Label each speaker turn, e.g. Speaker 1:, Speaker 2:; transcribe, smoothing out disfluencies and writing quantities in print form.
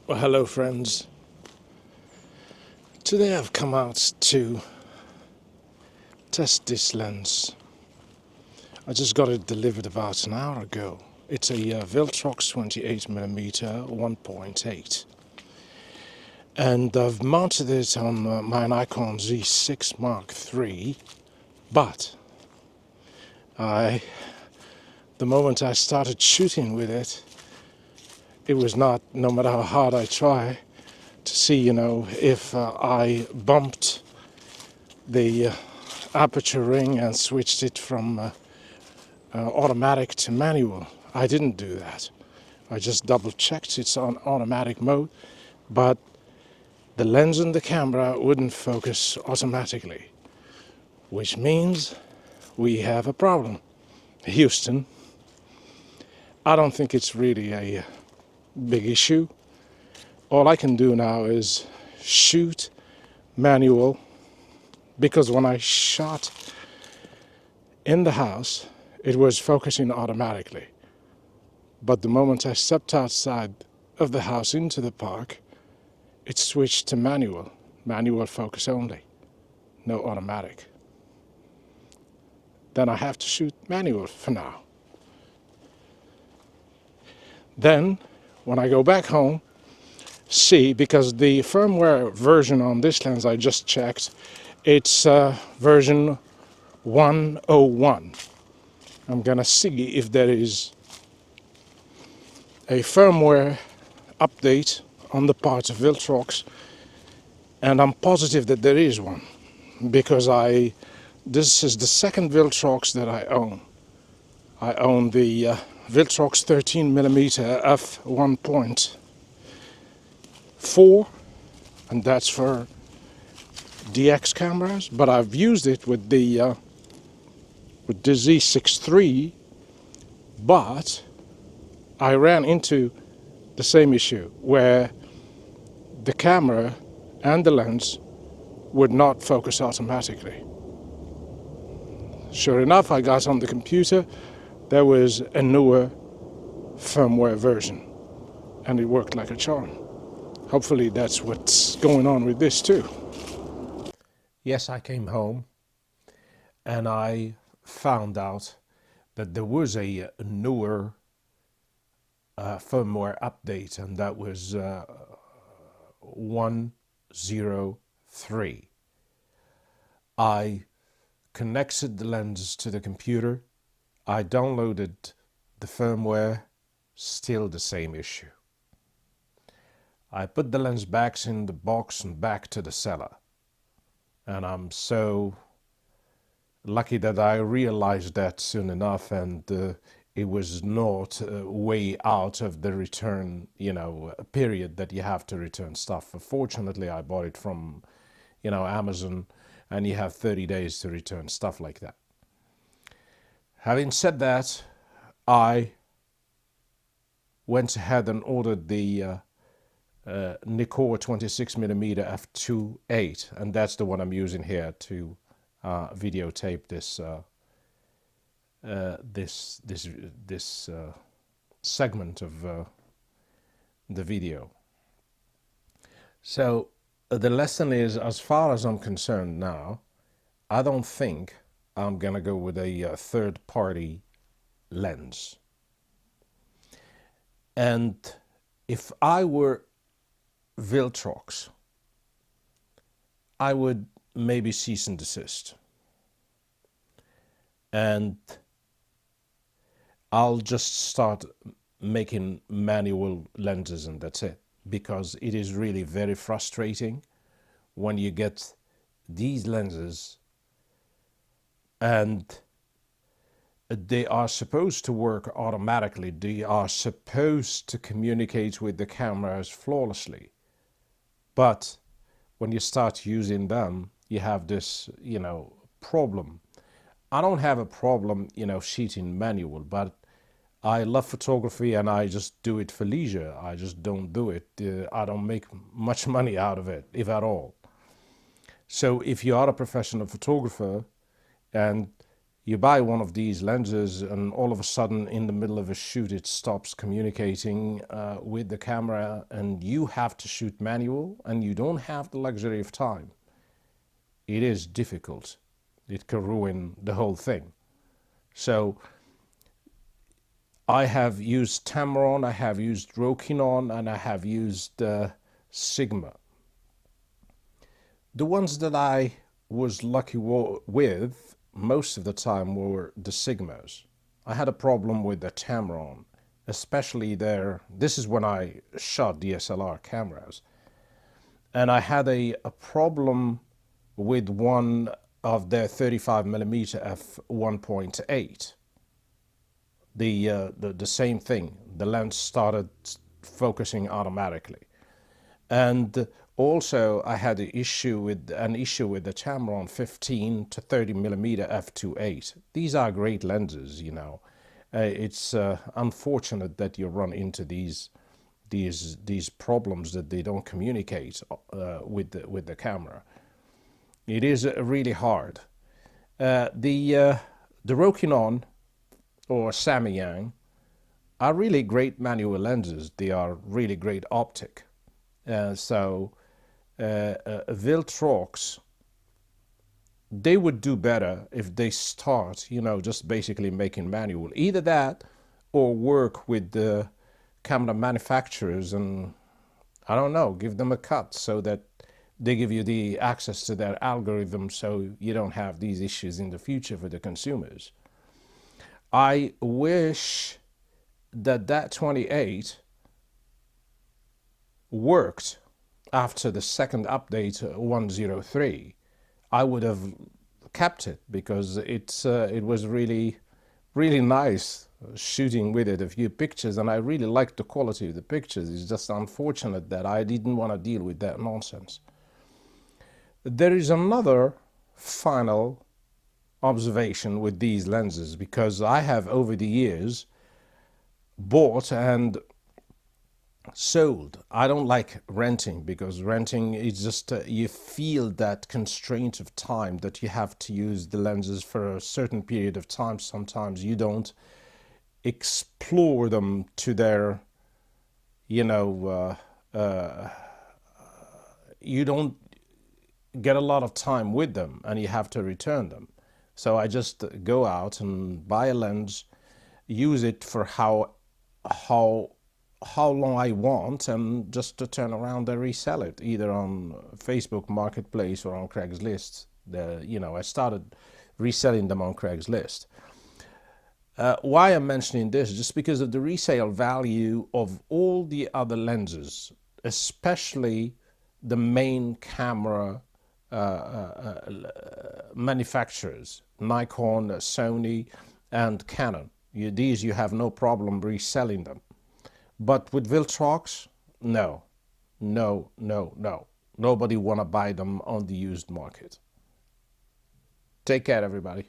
Speaker 1: Well, hello friends. Today I've come out to test this lens. I just got it delivered about an hour ago. It's a Viltrox 28mm 1.8, and I've mounted it on my Nikon Z6 Mark III. But the moment I started shooting with it, it was not. No matter how hard I try to see, if I bumped the aperture ring and switched it from automatic to manual. I didn't do that. I just double checked it's on automatic mode, but the lens and the camera wouldn't focus automatically, which means we have a problem. Houston, I don't think it's really a big issue. All I can do now is shoot manual, because when I shot in the house, it was focusing automatically. But the moment I stepped outside of the house into the park, it switched to manual focus only, no automatic. Then I have to shoot manual for now. Then, when I go back home, see, because the firmware version on this lens I just checked, it's version 101. I'm gonna see if there is a firmware update on the part of Viltrox, and I'm positive that there is one, because this is the second Viltrox that I own. I own the Viltrox 13mm f1.8, and that's for DX cameras, but I've used it with the Z6 III, but I ran into the same issue where the camera and the lens would not focus automatically. Sure enough, I got on the computer, there was a newer firmware version, and it worked like a charm. Hopefully that's what's going on with this too. Yes, I came home and I found out that there was a newer firmware update, and that was 103. I connected the lens to the computer, I downloaded the firmware, still the same issue. I put the lens back in the box and back to the seller, and I'm so lucky that I realized that soon enough, and it was not way out of the return, period that you have to return stuff. Fortunately, I bought it from, Amazon, and you have 30 days to return stuff like that. Having said that, I went ahead and ordered the Nikon 26mm f2.8, and that's the one I'm using here to videotape this segment of the video. So the lesson is, as far as I'm concerned now, I don't think I'm gonna go with a third-party lens. And if I were Viltrox, I would maybe cease and desist, and I'll just start making manual lenses, and that's it, because it is really very frustrating when you get these lenses and they are supposed to work automatically, they are supposed to communicate with the cameras flawlessly, but when you start using them, you have this, problem. I don't have a problem, shooting manual, but I love photography and I just do it for leisure. I just don't do it. I don't make much money out of it, if at all. So if you are a professional photographer and You buy one of these lenses and all of a sudden in the middle of a shoot it stops communicating with the camera, and you have to shoot manual and you don't have the luxury of time. It is difficult. It can ruin the whole thing. So I have used Tamron, I have used Rokinon, and I have used Sigma. The ones that I was lucky with most of the time were the Sigmas. I had a problem with the Tamron, especially this is when I shot DSLR cameras. And I had a problem with one of their 35mm f1.8. The same thing. The lens started focusing automatically. And also I had an issue with the Tamron 15 to 30mm f2.8. These are great lenses, you know. It's unfortunate that you run into these problems, that they don't communicate with the camera. It is really hard. The Rokinon or Samyang are really great manual lenses. They are really great optic. Viltrox, they would do better if they start, you know, just basically making manual. Either that or work with the camera manufacturers and, I don't know, give them a cut so that they give you the access to their algorithm so you don't have these issues in the future for the consumers. I wish that 28 worked after the second update 103. I would have kept it because it was really nice shooting with it, a few pictures, and I really liked the quality of the pictures. It's just unfortunate that I didn't want to deal with that nonsense. There is another final observation with these lenses, because I have over the years bought and sold. I don't like renting, because renting is just you feel that constraint of time that you have to use the lenses for a certain period of time. Sometimes you don't explore them to their, you know, you don't get a lot of time with them and you have to return them. So I just go out and buy a lens, use it for how long I want, and just to turn around and resell it either on Facebook Marketplace or on Craigslist. You know, I started reselling them on Craigslist. Why I'm mentioning this, just because of the resale value of all the other lenses, especially the main camera manufacturers, Nikon, Sony, and Canon. These you have no problem reselling them. But with Viltrox, no. Nobody want to buy them on the used market. Take care, everybody.